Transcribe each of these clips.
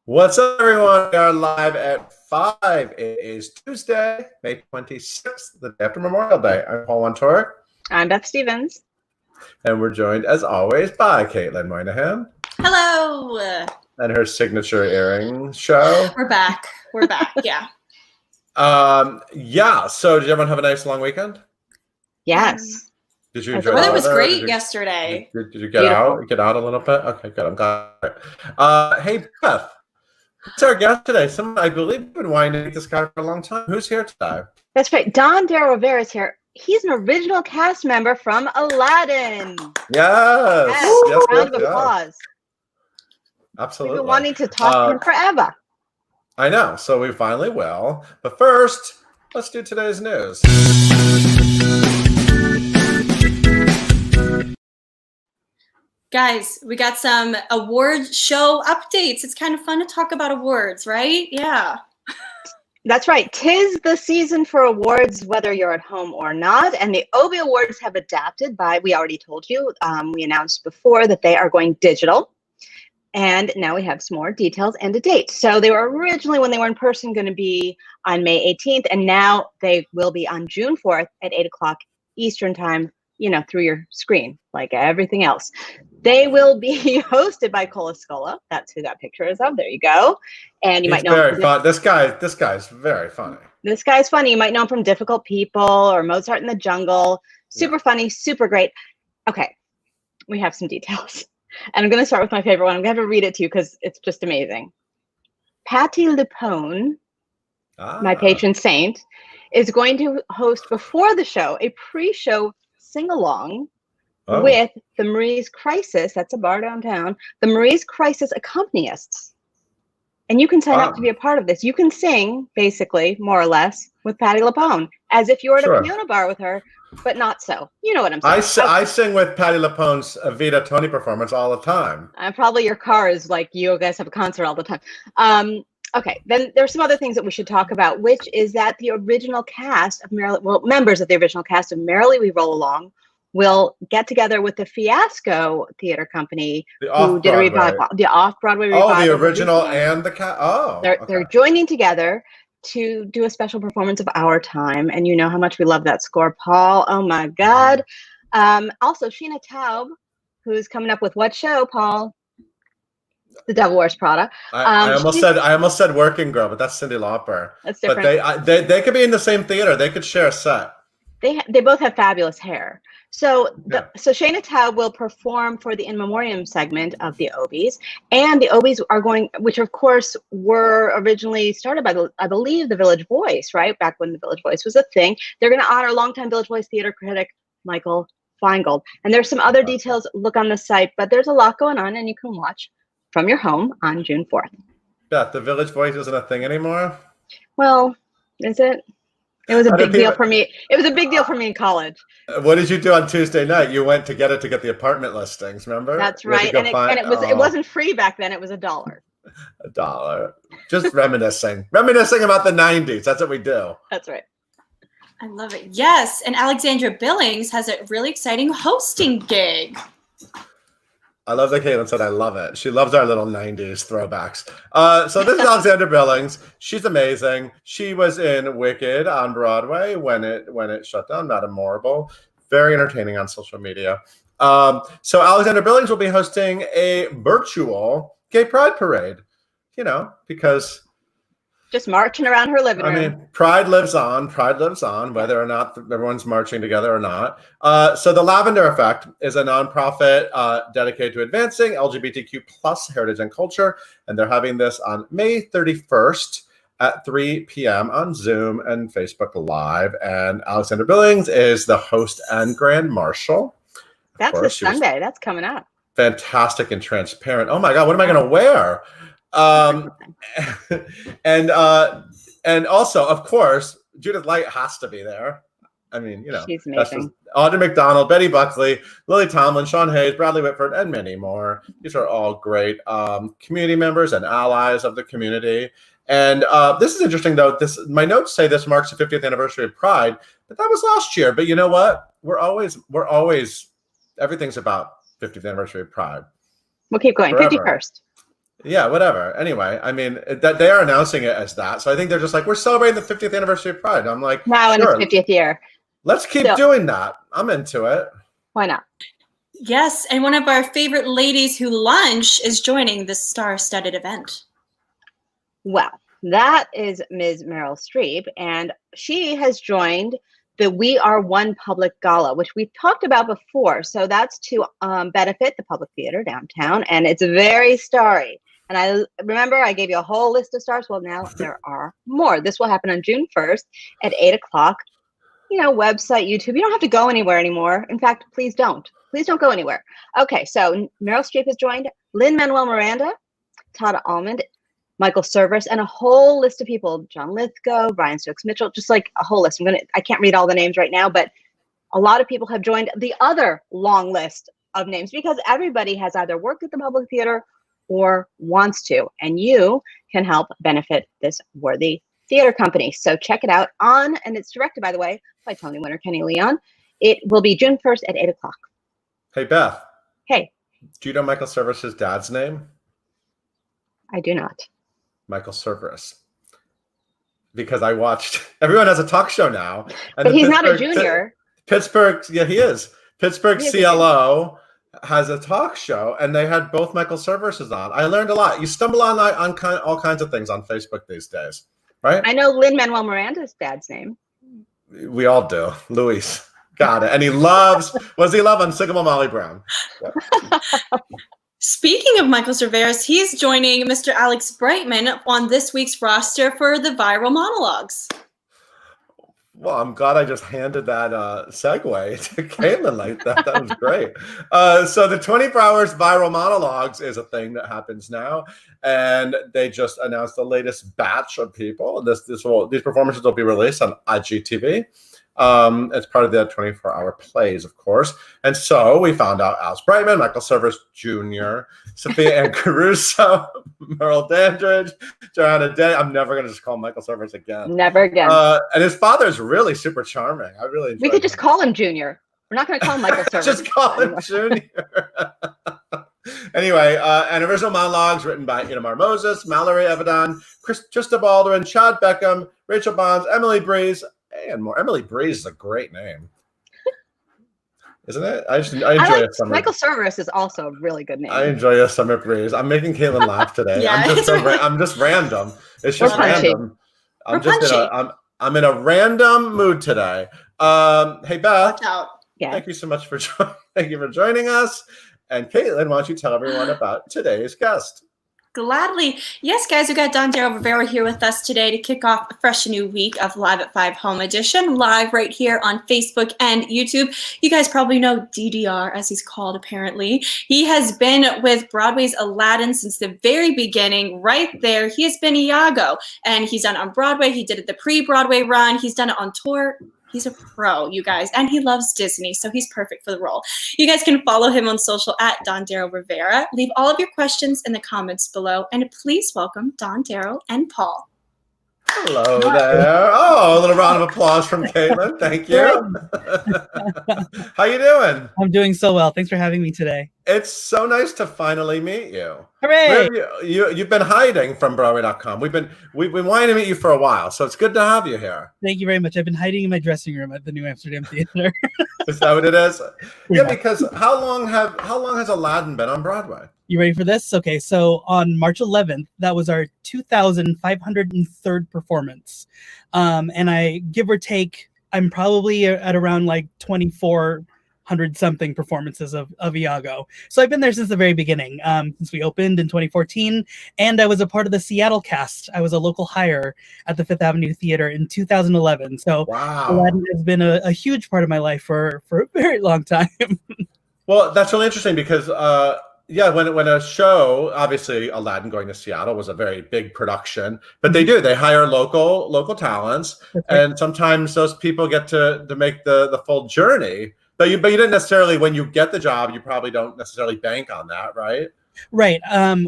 What's up, everyone? We are live at 5. It is Tuesday, May 26th, the day after Memorial Day. I'm Paul Montour. I'm Beth Stevens. And we're joined, as always, by Caitlin Moynihan. Hello. And her signature earring show. We're back. Yeah. So did everyone have a nice long weekend? Yes. Did you enjoy the weather? Was great did yesterday. Did you get out? Get out a little bit? Okay, good. I'm glad. Hey, Beth. Who's our guest today? I believe we've been wanting to meet this guy for a long time. Who's here today? That's right. Don Darryl Rivera is here. He's an original cast member from Aladdin. Yes. Round of applause. Absolutely. We've been wanting to talk to him forever. I know. So we finally will. But first, let's do today's news. Guys, we got some award show updates. It's kind of fun to talk about awards, right? Yeah. That's right. 'Tis the season for awards, whether you're at home or not. And the Obie Awards have adapted we already told you, we announced before that they are going digital. And now we have some more details and a date. So they were originally, when they were in person, going to be on May 18th. And now they will be on June 4th at 8 o'clock Eastern time, through your screen, like everything else. They will be hosted by Cola Scola. That's who that picture is of. There you go. And you might know very fun. This guy's very funny. This guy's funny. You might know him from Difficult People or Mozart in the Jungle. Super funny, super great. Okay, we have some details. And I'm going to start with my favorite one. I'm going to have to read it to you because it's just amazing. Patti LuPone, my patron saint, is going to host before the show a pre-show sing-along with the Marie's Crisis. That's a bar downtown. The Marie's Crisis accompanists. And you can sign up to be a part of this. You can sing, basically, more or less, with Patti LuPone, as if you were at a piano bar with her, but not so. You know what I'm saying. I sing with Patti LuPone's Vita Tony performance all the time. Probably your car is like, you guys have a concert all the time. Okay, then there's some other things that we should talk about, which is that the original cast of members of the original cast of Merrily We Roll Along will get together with the Fiasco Theater Company, who did a revival, the off-Broadway revival. Oh, the original and the cast. Oh, they're joining together to do a special performance of Our Time, and you know how much we love that score, Paul. Oh my God! Also, Sheena Taub, who's coming up with what show, Paul? The Devil Wears Prada. I almost said Working Girl, but that's Cyndi Lauper. That's different. But they could be in the same theater. They could share a set. They both have fabulous hair. So Sheena Taub will perform for the In Memoriam segment of the Obies, and the Obies are going, which of course were originally started by I believe the Village Voice, right? Back when the Village Voice was a thing. They're going to honor longtime Village Voice theater critic Michael Feingold. And there's some other details. Look on the site, but there's a lot going on, and you can watch from your home on June 4th. Beth, the Village Voice isn't a thing anymore? Well, is it? It was a big deal for me. It was a big deal for me in college. What did you do on Tuesday night? You went to get the apartment listings, remember? That's right. And it wasn't free back then. It was $1. $1. Just reminiscing. Reminiscing about the 90s. That's what we do. That's right. I love it. Yes. And Alexandra Billings has a really exciting hosting gig. I love that Caitlin said I love it. She loves our little 90s throwbacks. So this is Alexandra Billings. She's amazing. She was in Wicked on Broadway when it shut down. Madame Morrible. Very entertaining on social media. So Alexandra Billings will be hosting a virtual gay pride parade. Because just marching around her living room. I mean, pride lives on, whether or not everyone's marching together or not. So the Lavender Effect is a nonprofit dedicated to advancing LGBTQ plus heritage and culture. And they're having this on May 31st at 3 p.m. on Zoom and Facebook Live. And Alexandra Billings is the host and grand marshal. That's this Sunday. That's coming up. Fantastic and transparent. Oh my God, what am I going to wear? And also, of course, Judith Light has to be there. I mean, she's amazing. Audrey McDonald, Betty Buckley, Lily Tomlin, Sean Hayes, Bradley Whitford, and many more. These are all great community members and allies of the community. And this is interesting, though. My notes say this marks the 50th anniversary of Pride, but that was last year. But you know what? We're always everything's about 50th anniversary of Pride. We'll keep going. Forever. 51st. Yeah, whatever. Anyway, I mean, that they are announcing it as that. So I think they're just like, we're celebrating the 50th anniversary of Pride. I'm like, Now in its sure, 50th year. let's keep So- doing that. I'm into it. Why not? Yes, and one of our favorite ladies who lunch is joining this star-studded event. Well, that is Ms. Meryl Streep, and she has joined the We Are One Public Gala, which we've talked about before. So that's to benefit the Public Theater downtown, and it's very starry. And I remember I gave you a whole list of stars. Well, now there are more. This will happen on June 1st at 8 o'clock. You know, website, YouTube. You don't have to go anywhere anymore. In fact, please don't. Please don't go anywhere. Okay, so Meryl Streep has joined, Lin-Manuel Miranda, Todd Almond, Michael Cerveris, and a whole list of people, John Lithgow, Brian Stokes Mitchell, just like a whole list. I can't read all the names right now, but a lot of people have joined the other long list of names because everybody has either worked at the Public Theater or wants to, and you can help benefit this worthy theater company. So check it out and it's directed, by the way, by Tony winner Kenny Leon. It will be June 1st at 8 o'clock. Hey, Beth. Hey. Do you know Michael Cerveris' dad's name? I do not. Michael Cerveris. Because I watched, everyone has a talk show now. And But he's not a junior. Pittsburgh, yeah, he is. Pittsburgh He is CLO has a talk show, and they had both Michael Cerveris on. I learned a lot. You stumble on all kinds of things on Facebook these days, right? I know Lin-Manuel Miranda's dad's name. We all do. Luis. Got it. And he loves, what does he love? Unsinkable Molly Brown. Yeah. Speaking of Michael Cerveris, he's joining Mr. Alex Brightman on this week's roster for the Viral Monologues. Well, I'm glad I just handed that segue to Caitlin like that. That was great. So the 24 Hours Viral Monologues is a thing that happens now. And they just announced the latest batch of people. These performances will be released on IGTV. As part of the 24-hour plays, of course. And so we found out Alex Brightman, Michael Cerveris Jr., Sophia Ann Caruso, Merle Dandridge, Joanna Day. I'm never going to just call him Michael Cerveris again. Never again. And his father is really super charming. I really enjoy We could just call him Junior. We're not going to call him Michael Cerveris. Just call him Junior. Anyway, and original monologues written by Inamar Moses, Mallory Evadon, Trista Baldwin, Chad Beckham, Rachel Bonds, Emily Breeze, and more. Emily Breeze is a great name, isn't it? I enjoy a summer. Michael Cerveris is also a really good name. I enjoy a summer breeze. I'm making Caitlin laugh today. Yeah, I'm just random. It's just random. I'm in a random mood today. Hey Beth. Watch out. Yeah. Thank you so much for joining us. And Caitlin, why don't you tell everyone about today's guest? Gladly. Yes, guys, we got Don Darryl Rivera here with us today to kick off a fresh new week of Live at 5 Home Edition, live right here on Facebook and YouTube. You guys probably know DDR, as he's called, apparently. He has been with Broadway's Aladdin since the very beginning, right there. He has been Iago, and he's done it on Broadway. He did it the pre-Broadway run. He's done it on tour. He's a pro, you guys, and he loves Disney, so he's perfect for the role. You guys can follow him on social at Don Darryl Rivera. Leave all of your questions in the comments below, and please welcome Don Darryl and Paul. Hello there. Oh, a little round of applause from Caitlin. Thank you. How you doing? I'm doing so well. Thanks for having me today. It's so nice to finally meet you. Hooray! You've been hiding from Broadway.com. We've been wanting to meet you for a while, so it's good to have you here. Thank you very much. I've been hiding in my dressing room at the New Amsterdam Theater. Is that what it is? Yeah, because how long has Aladdin been on Broadway? You ready for this? Okay, so on March 11th, that was our 2,503rd performance. And I, give or take, I'm probably at around like 2,400 something performances of Iago. So I've been there since the very beginning, since we opened in 2014. And I was a part of the Seattle cast. I was a local hire at the Fifth Avenue Theater in 2011. So wow. Aladdin has been a huge part of my life for a very long time. Well, that's really interesting because yeah, when a show, obviously Aladdin going to Seattle was a very big production, but they hire local talents, right. And sometimes those people get to make the full journey. But you didn't necessarily, when you get the job, you probably don't necessarily bank on that, right? Right.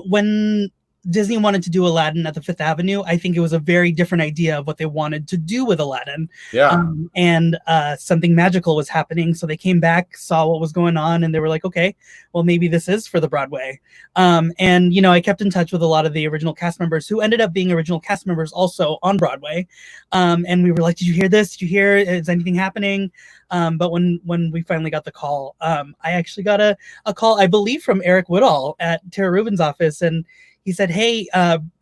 When Disney wanted to do Aladdin at the Fifth Avenue, I think it was a very different idea of what they wanted to do with Aladdin. Yeah. And something magical was happening. So they came back, saw what was going on, and they were like, okay, well, maybe this is for the Broadway. And, you know, I kept in touch with a lot of the original cast members who ended up being original cast members also on Broadway. And we were like, did you hear this? Did you hear? Is anything happening? But when we finally got the call, I actually got a call, I believe, from Eric Woodall at Tara Rubin's office. And he said, hey,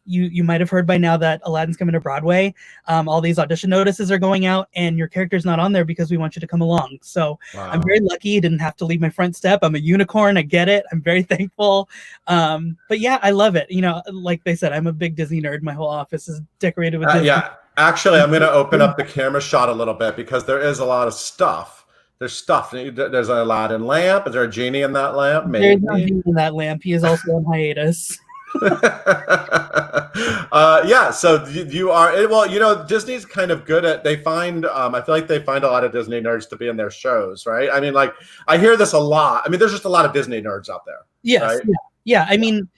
you might have heard by now that Aladdin's coming to Broadway. All these audition notices are going out and your character's not on there because we want you to come along. So Wow. I'm very lucky. Didn't have to leave my front step. I'm a unicorn. I get it. I'm very thankful. But yeah, I love it. You know, like they said, I'm a big Disney nerd. My whole office is decorated with Disney. Yeah. Actually, I'm going to open up the camera shot a little bit because there is a lot of stuff. There's stuff. There's an Aladdin lamp. Is there a genie in that lamp? Maybe. There's no genie in that lamp. He is also on hiatus. Yeah, so you are, well, you know, Disney's kind of good at, they find, I feel like they find a lot of Disney nerds to be in their shows, right? I mean, like, I hear this a lot. I mean, there's just a lot of Disney nerds out there. Yes. Right? Yeah. I mean,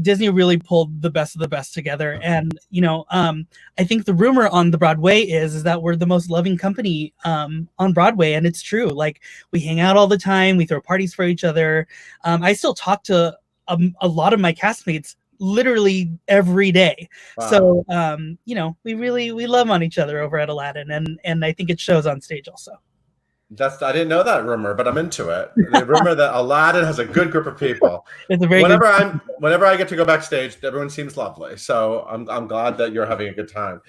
Disney really pulled the best of the best together. And, you know, I think the rumor on the Broadway is that we're the most loving company on Broadway. And it's true. Like, we hang out all the time. We throw parties for each other. I still talk to a lot of my castmates literally every day. Wow. So, you know, we love on each other over at Aladdin. And I think it shows on stage also. I didn't know that rumor, but I'm into it. The rumor that Aladdin has a good group of people. It's a very whenever I get to go backstage, everyone seems lovely. So I'm glad that you're having a good time.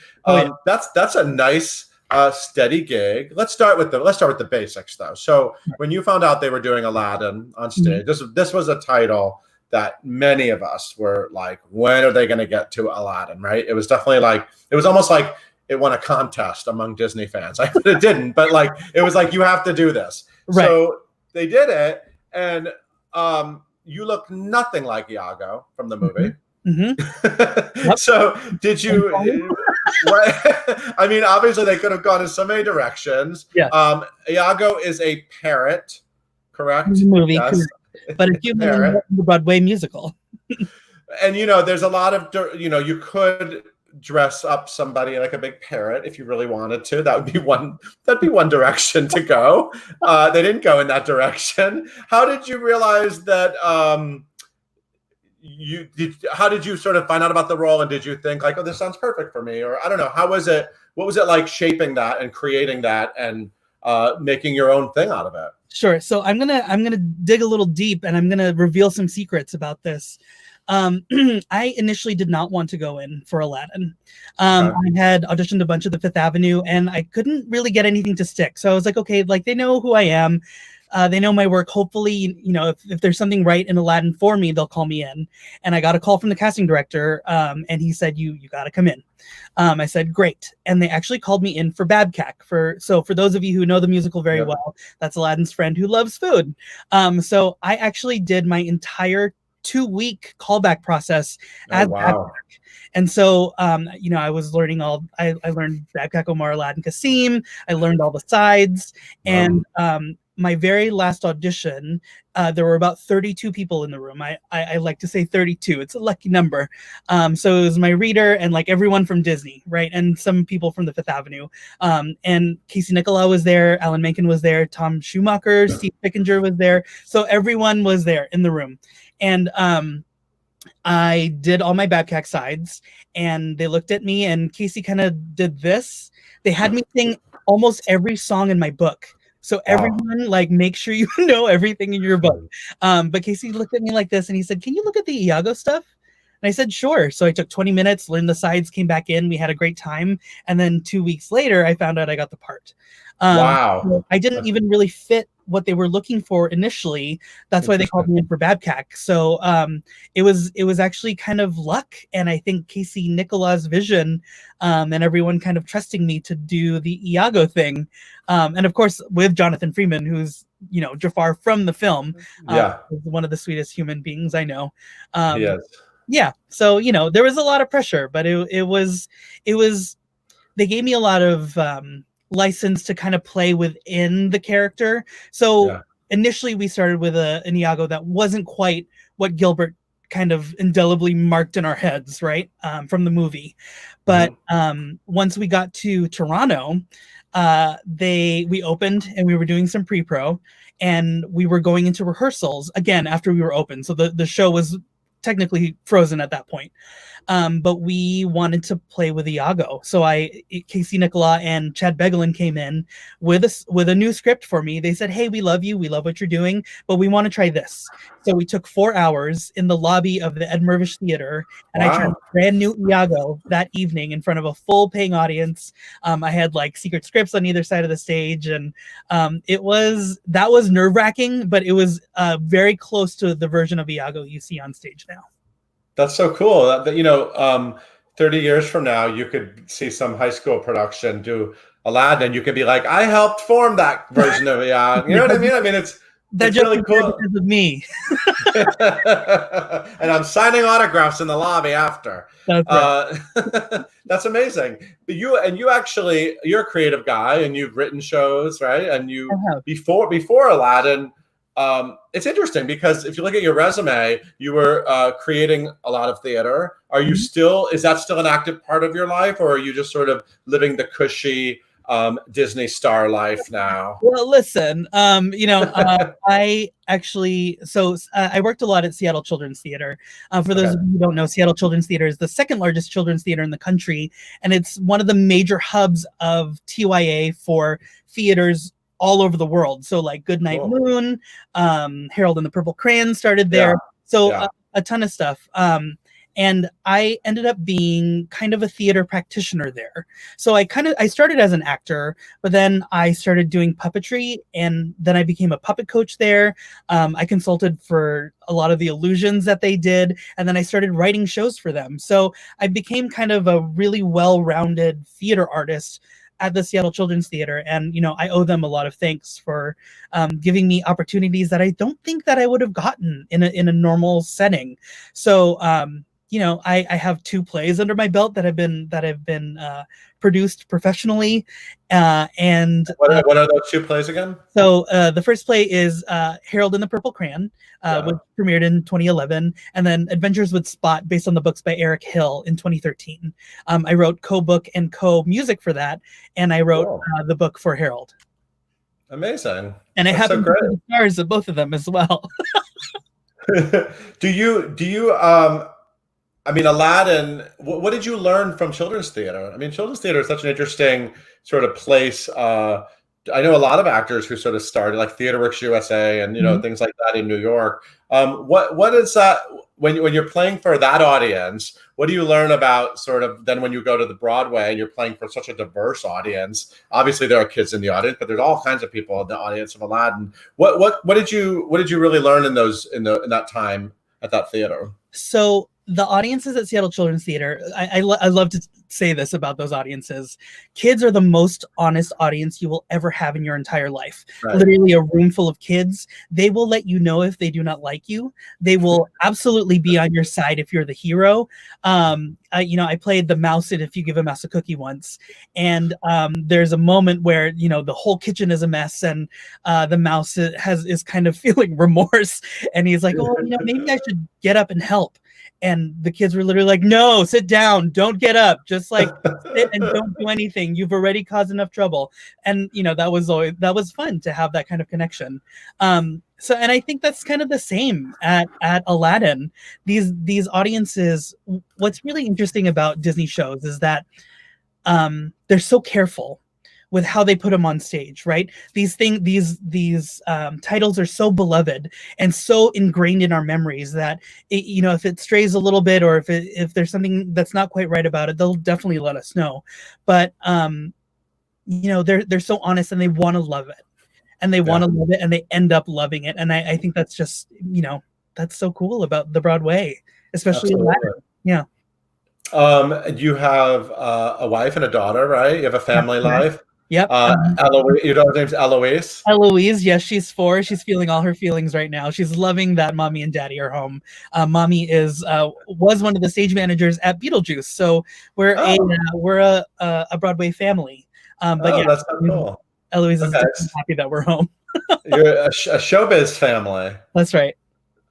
That's a nice steady gig. Let's start with the basics though. So when you found out they were doing Aladdin on stage, this was a title that many of us were like, when are they going to get to Aladdin? Right? It was definitely like, it was almost like it won a contest among Disney fans. It didn't, but like, it was like, you have to do this. Right. So they did it. And you look nothing like Iago from the movie. Mm-hmm. Yep. So did you, I mean, obviously they could have gone in so many directions. Yeah. Iago is a parrot, correct? Movie, yes. But it's the Broadway musical. And, you know, there's a lot of, you know, you could dress up somebody like a big parrot if you really wanted to. That'd be one direction to go. They didn't go in that direction. How did you realize that how did you sort of find out about the role, and did you think like, oh, this sounds perfect for me? Or I don't know, what was it like shaping that and creating that and making your own thing out of it? Sure. So I'm gonna dig a little deep, and I'm gonna reveal some secrets about this. I initially did not want to go in for Aladdin. I had auditioned a bunch of the Fifth Avenue, and I couldn't really get anything to stick. So I was like, okay, like they know who I am. They know my work. Hopefully, you know, if there's something right in Aladdin for me, they'll call me in. And I got a call from the casting director, and he said, you got to come in. I said, great. And they actually called me in for Babcock. So for those of you who know the musical very well, that's Aladdin's friend who loves food. So I actually did my entire 2-week callback process as Babcock. And so, you know, I was learning I learned Babcock, Omar, Aladdin, Kasim. I learned all the sides. And my very last audition, there were about 32 people in the room. I like to say 32. It's a lucky number. So it was my reader and like everyone from Disney, right? And some people from the Fifth Avenue. And Casey Nicholaw was there. Alan Menken was there. Tom Schumacher, Steve Pickinger was there. So everyone was there in the room. And I did all my Babcock sides, and they looked at me, and Casey kind of did this. They had me sing almost every song in my book. So everyone, like, make sure you know everything in your book. But Casey looked at me like this, and he said, can you look at the Iago stuff? And I said, sure. So I took 20 minutes, learned the sides, came back in. We had a great time. And then 2 weeks later, I found out I got the part. So I didn't even really fit what they were looking for initially. That's why they called me in for Babcock. So it was actually kind of luck. And I think Casey Nicholaw's vision and everyone kind of trusting me to do the Iago thing. And of course, with Jonathan Freeman, who's, you know, Jafar from the film, is one of the sweetest human beings I know. Yes. Yeah. So, you know, there was a lot of pressure, but it was, they gave me a lot of license to kind of play within the character. So initially we started with an Iago that wasn't quite what Gilbert kind of indelibly marked in our heads, right, from the movie. But once we got to Toronto, we opened and we were doing some pre-pro, and we were going into rehearsals again after we were open. So the show was technically frozen at that point. But we wanted to play with Iago. So Casey Nicola and Chad Begelin came in with a new script for me. They said, "Hey, we love you. We love what you're doing, but we want to try this." So we took 4 hours in the lobby of the Ed Mirvish Theater, and I tried brand new Iago that evening in front of a full paying audience. I had like secret scripts on either side of the stage, and that was nerve wracking, but it was very close to the version of Iago you see on stage now. That's so cool. That 30 years from now, you could see some high school production do Aladdin, and you could be like, "I helped form that version of Iago." You know what I mean? I mean, it's really cool. Because of me. And I'm signing autographs in the lobby after. That's right. That's amazing. But you're a creative guy, and you've written shows, right? And you before Aladdin. It's interesting because if you look at your resume, you were creating a lot of theater. Are you is that still an active part of your life, or are you just sort of living the cushy Disney star life now? Well, listen, I actually, I worked a lot at Seattle Children's Theater. For those of you who don't know, Seattle Children's Theater is the second largest children's theater in the country, and it's one of the major hubs of TYA for theaters all over the world. So like Goodnight Moon, Harold and the Purple Crayon started there. A ton of stuff. And I ended up being kind of a theater practitioner there. So I started as an actor, but then I started doing puppetry, and then I became a puppet coach there. I consulted for a lot of the illusions that they did, and then I started writing shows for them. So I became kind of a really well-rounded theater artist at the Seattle Children's Theater. And, I owe them a lot of thanks for giving me opportunities that I don't think that I would have gotten in a normal setting. So, I have 2 plays under my belt that have been produced professionally. And what are those 2 plays again? So the first play is Harold and the Purple Crayon, which premiered in 2011, and then Adventures with Spot, based on the books by Eric Hill, in 2013. I wrote co-book and co-music for that, and I wrote the book for Harold. Amazing. And I have the stars of both of them as well. Do you I mean, Aladdin, what did you learn from children's theater? I mean, children's theater is such an interesting sort of place. I know a lot of actors who sort of started, like Theater Works USA and, things like that in New York. What is that, when you're playing for that audience, what do you learn about sort of then when you go to the Broadway and you're playing for such a diverse audience? Obviously there are kids in the audience, but there's all kinds of people in the audience of Aladdin. What did you really learn in that time at that theater? So the audiences at Seattle Children's Theater, I love to say this about those audiences. Kids are the most honest audience you will ever have in your entire life. Right. Literally a room full of kids. They will let you know if they do not like you. They will absolutely be on your side if you're the hero. I played the mouse in If You Give a Mouse a Cookie once. And there's a moment where, the whole kitchen is a mess, and the mouse is kind of feeling remorse. And he's like, maybe I should get up and help. And the kids were literally like, "No, sit down. Don't get up. Just like sit and don't do anything. You've already caused enough trouble." And, that was fun to have that kind of connection. And I think that's kind of the same at Aladdin. These audiences, what's really interesting about Disney shows is that they're so careful with how they put them on stage, right? These titles are so beloved and so ingrained in our memories that if it strays a little bit, or if there's something that's not quite right about it, they'll definitely let us know. But they're so honest, and they want to love it, and they want to love it, and they end up loving it. And I think that's just that's so cool about the Broadway, especially Aladdin. Yeah. You have a wife and a daughter, right? You have a family life. Yep. Eloise, your daughter's name's Eloise. Eloise, yes, she's 4. She's feeling all her feelings right now. She's loving that mommy and daddy are home. Mommy was one of the stage managers at Beetlejuice, so we're a Broadway family. That's so cool. Eloise is happy that we're home. You're a showbiz family. That's right.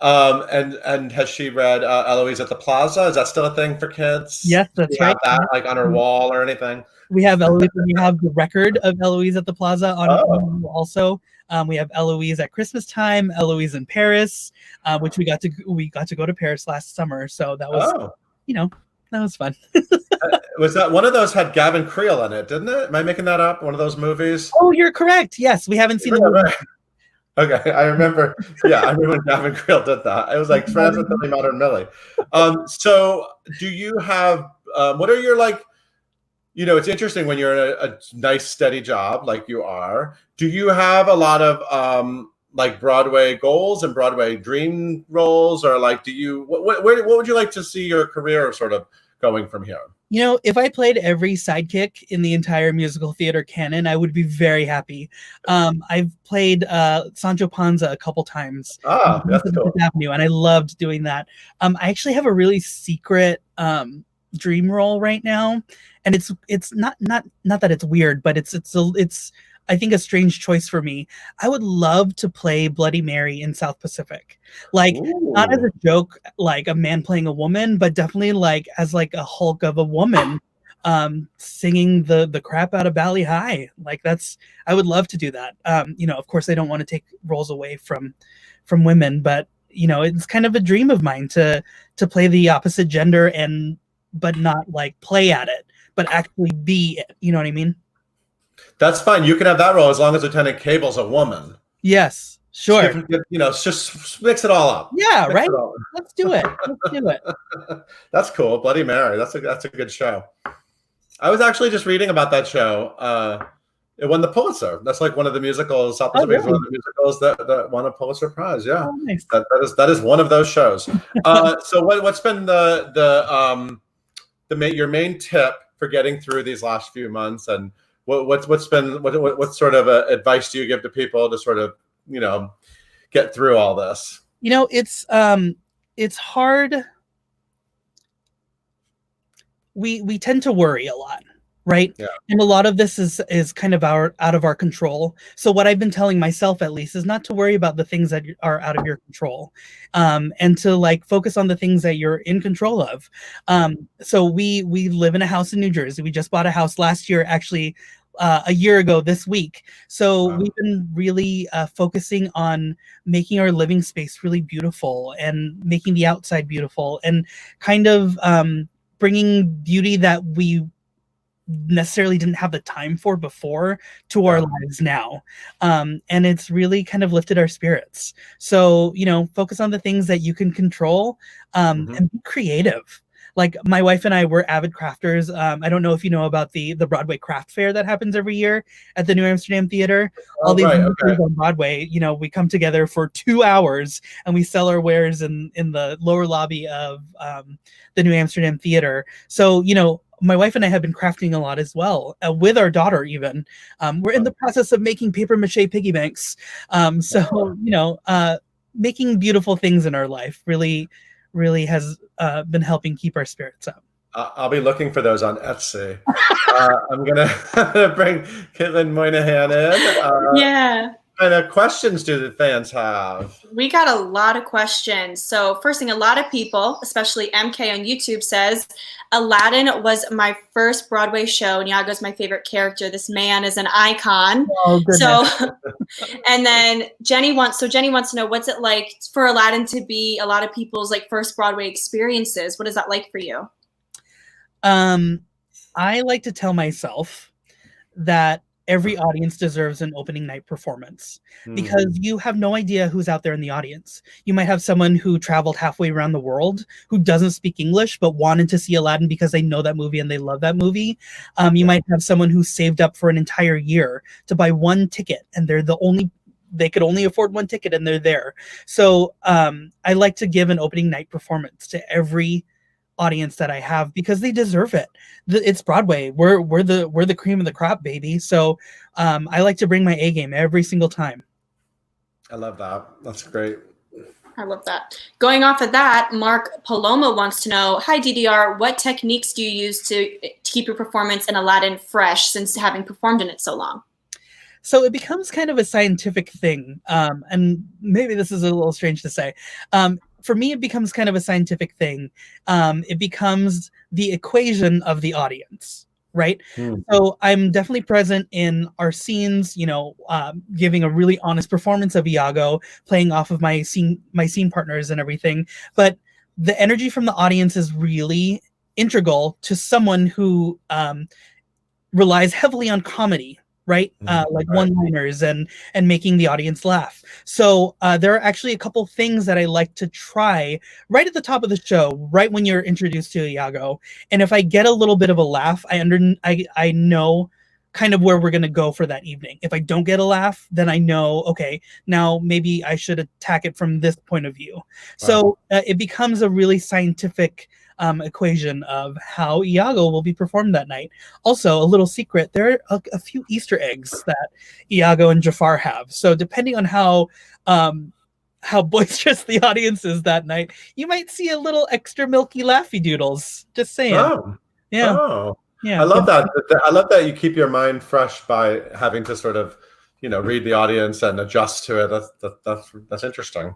And has she read Eloise at the Plaza? Is that still a thing for kids? Yes, Do that's you have right. that like on her wall or anything? We have Eloise, and we have the record of Eloise at the Plaza on also. We have Eloise at Christmas time, Eloise in Paris, which we got to go to Paris last summer. So that was, that was fun. Was that one of those had Gavin Creel in it, didn't it? Am I making that up? One of those movies? Oh, you're correct. Yes, we haven't seen the movie. Right. Okay, I remember. Yeah, I remember when Gavin Creel did that. It was like Friends with Billy Modern Millie. So do you have? What are your like? It's interesting when you're in a nice steady job like you are. Do you have a lot of like Broadway goals and Broadway dream roles, or like do you? What would you like to see your career sort of going from here? If I played every sidekick in the entire musical theater canon, I would be very happy. I've played Sancho Panza a couple times. That's cool. Avenue, and I loved doing that. I actually have a really secret dream role right now, and it's not that it's weird, but it's I think a strange choice for me. I would love to play Bloody Mary in South Pacific, like not as a joke, like a man playing a woman, but definitely like as like a Hulk of a woman, singing the crap out of Bally High. Like I would love to do that. Of course I don't want to take roles away from women, but it's kind of a dream of mine to play the opposite gender but not like play at it, but actually be it. You know what I mean? That's fine. You can have that role as long as Lieutenant Cable's a woman. Yes, sure. Just mix it all up. Yeah, right. Let's do it. That's cool. Bloody Mary. That's a good show. I was actually just reading about that show. It won the Pulitzer. That's like one of the musicals. South Pacific is one of the musicals that won a Pulitzer Prize. Yeah, nice. that is one of those shows. So what's been your main tip for getting through these last few months, and what sort of advice do you give to people to sort of get through all this? It's hard. We tend to worry a lot, right? Yeah. And a lot of this is kind of out of our control. So what I've been telling myself, at least, is not to worry about the things that are out of your control, and to like focus on the things that you're in control of. So we live in a house in New Jersey. We just bought a house last year, actually, a year ago this week. So we've been really focusing on making our living space really beautiful and making the outside beautiful, and kind of bringing beauty that we necessarily didn't have the time for before to our lives now. And it's really kind of lifted our spirits. So, focus on the things that you can control, and be creative. Like my wife and I were avid crafters. I don't know if you know about the Broadway craft fair that happens every year at the New Amsterdam Theater. All these workers on Broadway, we come together for 2 hours and we sell our wares in the lower lobby of the New Amsterdam Theater. So, my wife and I have been crafting a lot as well, with our daughter even. We're in the process of making paper mache piggy banks. Making beautiful things in our life really has been helping keep our spirits up. I'll be looking for those on Etsy. I'm gonna bring Caitlin Moynihan in. Yeah. What kind of questions do the fans have? We got a lot of questions. So first thing, a lot of people, especially MK on YouTube, says, Aladdin was my first Broadway show, and Iago's my favorite character. This man is an icon. Oh, goodness. So, and then Jenny wants to know, what's it like for Aladdin to be a lot of people's like first Broadway experiences? What is that like for you? I like to tell myself that every audience deserves an opening night performance, because you have no idea who's out there in the audience. You might have someone who traveled halfway around the world who doesn't speak English but wanted to see Aladdin because they know that movie and they love that movie. You might have someone who saved up for an entire year to buy one ticket, and they could only afford one ticket and they're there. So I like to give an opening night performance to every audience that I have, because they deserve it. It's Broadway. We're the cream of the crop, baby. So I like to bring my A game every single time. I love that. That's great. I love that. Going off of that, Mark Paloma wants to know, hi DDR, what techniques do you use to keep your performance in Aladdin fresh since having performed in it so long? So it becomes kind of a scientific thing, and maybe this is a little strange to say. For me, it becomes kind of a scientific thing. It becomes the equation of the audience, right? So I'm definitely present in our scenes, giving a really honest performance of Iago, playing off of my scene partners and everything. But the energy from the audience is really integral to someone who relies heavily on comedy, right? Like one-liners and making the audience laugh. So there are actually a couple things that I like to try right at the top of the show, right when you're introduced to Iago. And if I get a little bit of a laugh, I know kind of where we're going to go for that evening. If I don't get a laugh, then I know, okay, now maybe I should attack it from this point of view. So it becomes a really scientific equation of how Iago will be performed that night. Also, a little secret, there are a few Easter eggs that Iago and Jafar have. So depending on how boisterous the audience is that night, you might see a little extra milky laughy doodles. Just saying. I love that. I love that you keep your mind fresh by having to sort of, read the audience and adjust to it. That's interesting.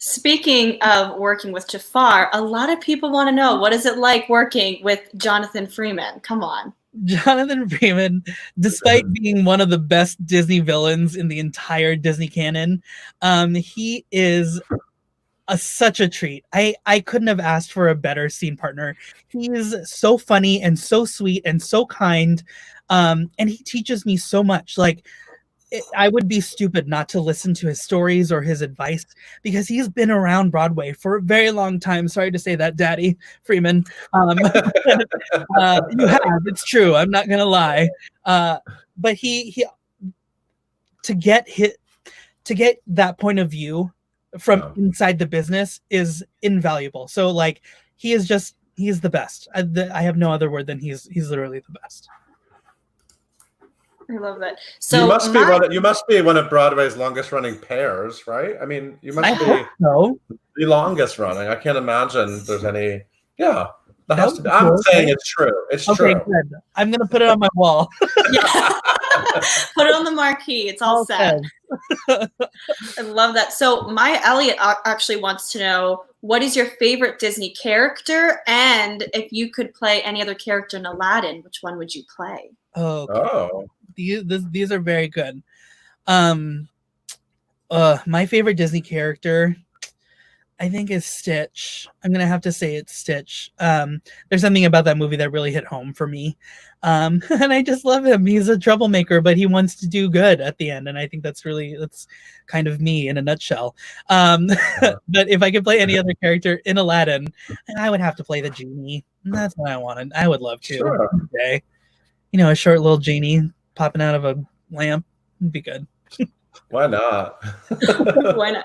Speaking of working with Jafar, a lot of people want to know, what is it like working with Jonathan Freeman? Come on. Jonathan Freeman, despite being one of the best Disney villains in the entire Disney canon, he is such a treat. I couldn't have asked for a better scene partner. He's so funny and so sweet and so kind, and he teaches me so much. Like, I would be stupid not to listen to his stories or his advice, because he's been around Broadway for a very long time. Sorry to say that, Daddy Freeman. You have. It's true. I'm not gonna lie. But he to get that point of view from inside the business is invaluable. So like, he's the best. I have no other word than he's literally the best. I love that. So you must be one of Broadway's longest running pairs, right? I mean, you must be the longest running. I can't imagine there's any. Yeah, that has to be. I'm saying it's true. It's true. Okay, good. I'm gonna put it on my wall. Yeah. Put it on the marquee. It's all set. I love that. So Maya Elliott actually wants to know, what is your favorite Disney character? And if you could play any other character in Aladdin, which one would you play? These are very good. My favorite Disney character, I think, is Stitch. I'm gonna have to say it's Stitch. There's something about that movie that really hit home for me, and I just love him. He's a troublemaker, but he wants to do good at the end, and I think that's kind of me in a nutshell. But if I could play any other character in Aladdin, I would have to play the genie. That's what I wanted. I would love to. Sure. Okay. A short little genie popping out of a lamp would be good. Why not? Why not?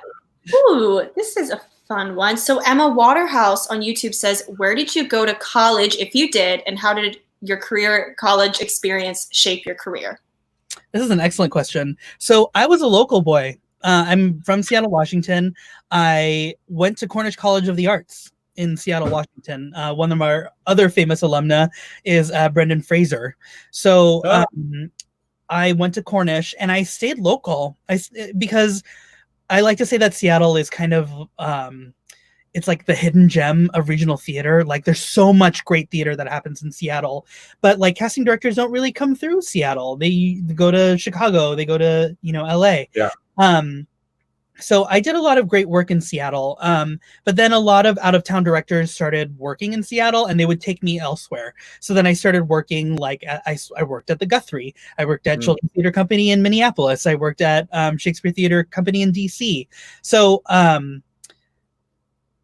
Ooh, this is a fun one. So Emma Waterhouse on YouTube says, where did you go to college, if you did, and how did your college experience shape your career? This is an excellent question. So I was a local boy. I'm from Seattle, Washington. I went to Cornish College of the Arts in Seattle, Washington. One of our other famous alumna is Brendan Fraser. So I went to Cornish and I stayed local because I like to say that Seattle is kind of, it's like the hidden gem of regional theater. Like, there's so much great theater that happens in Seattle, but like, casting directors don't really come through Seattle. They go to Chicago, they go to, LA. Yeah. So I did a lot of great work in Seattle, but then a lot of out-of-town directors started working in Seattle, and they would take me elsewhere. So then I started working, like, I worked at the Guthrie. I worked at Children's Theater Company in Minneapolis. I worked at Shakespeare Theater Company in DC. So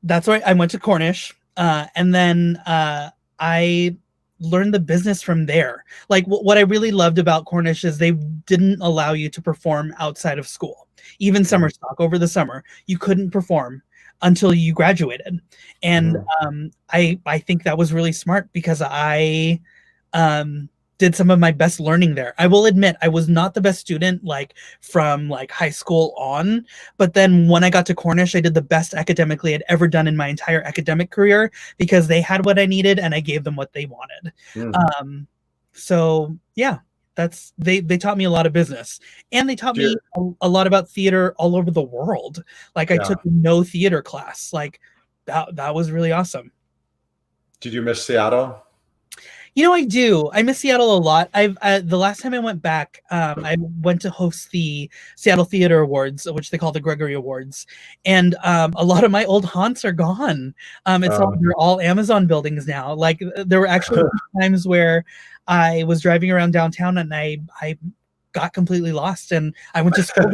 that's where I went to Cornish, and then I learned the business from there. Like, what I really loved about Cornish is they didn't allow you to perform outside of school. Even summer stock, over the summer, you couldn't perform until you graduated. And I think that was really smart, because I did some of my best learning there. I will admit, I was not the best student, like, from like high school on, but then when I got to Cornish, I did the best academically I'd ever done in my entire academic career, because they had what I needed and I gave them what they wanted. So yeah, they taught me a lot of business, and they taught me Do a lot about theater all over the world. Like I Yeah. took no theater class. Like that was really awesome. Did you miss Seattle? You know, I do. I miss Seattle a lot. The last time I went back, I went to host the Seattle Theater Awards, which they call the Gregory Awards, and a lot of my old haunts are gone. They're all Amazon buildings now. Like there were actually times where I was driving around downtown and I got completely lost and I went to school.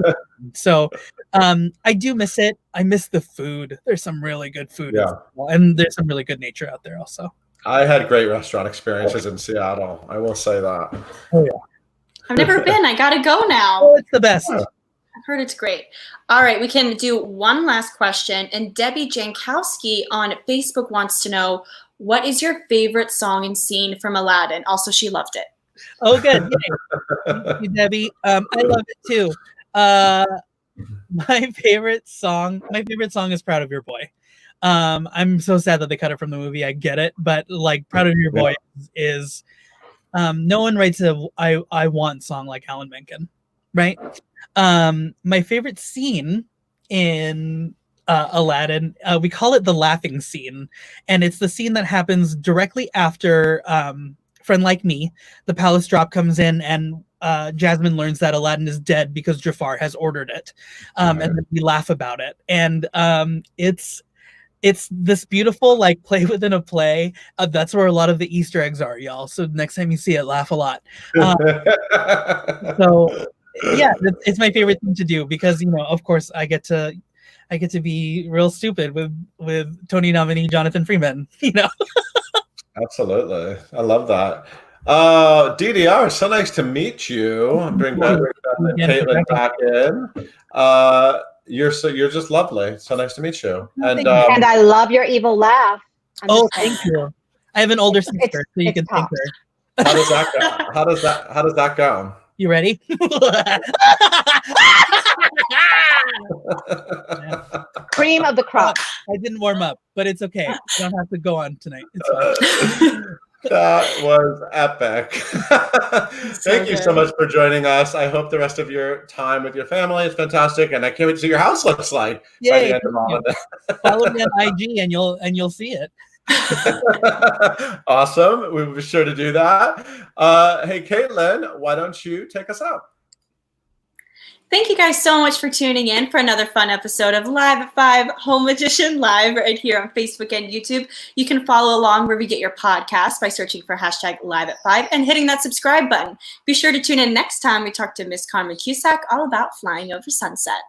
So I do miss it. I miss the food. There's some really good food, and there's some really good nature out there also. I had great restaurant experiences in Seattle. I will say that. Oh yeah. I've never been. I gotta go now. Oh, it's the best. Yeah. I've heard it's great. All right, we can do one last question. And Debbie Jankowski on Facebook wants to know, what is your favorite song and scene from Aladdin? Also, she loved it. Oh, good. Thank you, Debbie. I love it too. My favorite song is "Proud of Your Boy." I'm so sad that they cut it from the movie. I get it, but like "Proud of Your Boy" is no one writes a I want song like Alan Menken, right? My favorite scene in Aladdin, we call it the laughing scene, and it's the scene that happens directly after Friend Like Me. The palace drop comes in, and Jasmine learns that Aladdin is dead because Jafar has ordered it, and then we laugh about it, and it's this beautiful like play within a play. That's where a lot of the Easter eggs are, y'all. So next time you see it, laugh a lot. So yeah, it's my favorite thing to do because, you know, of course I get to be real stupid with Tony nominee Jonathan Freeman, you know. Absolutely. I love that. DDR, so nice to meet you. Bring Caitlin back in. You're just lovely. So nice to meet you. And I love your evil laugh. Thank you. I have an older sister, so you can thank her. How does that go? How does that go? You ready? Cream of the crop. I didn't warm up, but it's okay. I don't have to go on tonight. It's fine. That was epic. Thank you so much for joining us. I hope the rest of your time with your family is fantastic, and I can't wait to see your house looks like by the end of all of this. Follow me on IG, and you'll see it. Awesome. We'll be sure to do that. Hey, Caitlin, why don't you take us out? Thank you guys so much for tuning in for another fun episode of Live at 5 Home Edition live right here on Facebook and YouTube. You can follow along where we get your podcast by searching for hashtag Live at 5 and hitting that subscribe button. Be sure to tune in next time we talk to Miss Carmen Cusack all about flying over sunset.